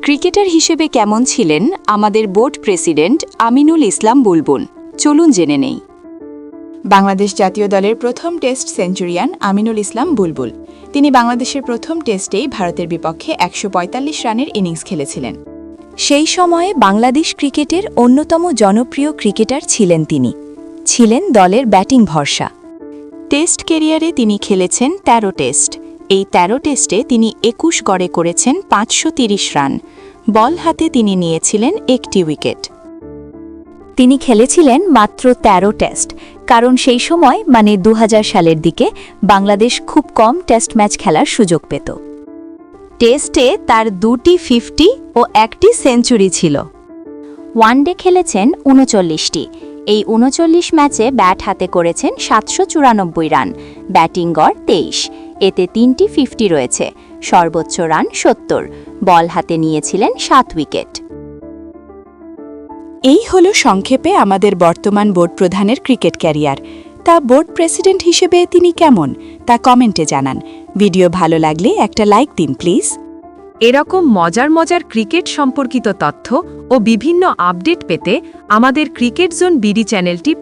Cricketer হিসেবে কেমন ছিলেন আমাদের বোর্ড প্রেসিডেন্ট আমিনুল ইসলাম বুলবুল? চলুন জেনে নেই। বাংলাদেশ জাতীয় দলের প্রথম টেস্ট সেঞ্চুরিয়ান আমিনুল ইসলাম বুলবুল। তিনি বাংলাদেশের প্রথম টেস্টেই ভারতের বিপক্ষে ১৪৫ রানের ইনিংস খেলেছিলেন। সেই সময়ে বাংলাদেশ ক্রিকেটের অন্যতম জনপ্রিয় ক্রিকেটার ছিলেন তিনি। ছিলেন দলের ব্যাটিং ভরসা। টেস্ট ক্যারিয়ারে তিনি খেলেছেন ১৩ টেস্ট। এই ১৩ টেস্টে তিনি ২১ গড়ে করেছেন ৫৩০ রান। বল হাতে তিনি নিয়েছিলেন একটি উইকেট। তিনি খেলেছিলেন মাত্র ১৩ টেস্ট, কারণ সেই সময় ২০০০ সালের দিকে বাংলাদেশ খুব কম টেস্ট ম্যাচ খেলার সুযোগ পেত। টেস্টে তার ২টি 50 ও ১টি সেঞ্চুরি ছিল। ওয়ানডে খেলেছেন ৩৯টি। এই ৩৯ ম্যাচে ব্যাট হাতে করেছেন ৭৯৪ রান, ব্যাটিং গড় ২৩। এতে ৩টি 50 রয়েছে, সর্বোচ্চ রান ৭০। বল হাতে নিয়েছিলেন ৭ উইকেট। এই হলো সংক্ষেপে আমাদের বর্তমান বোর্ড প্রধানের ক্রিকেট ক্যারিয়ার। তা বোর্ড প্রেসিডেন্ট হিসেবে তিনি কেমন তা কমেন্টে জানান। ভিডিও ভালো লাগলে একটা লাইক দিন প্লিজ। এরকম মজার মজার ক্রিকেট সম্পর্কিত তথ্য ও বিভিন্ন আপডেট পেতে আমাদের ক্রিকেট জোন বিডি চ্যানেলটি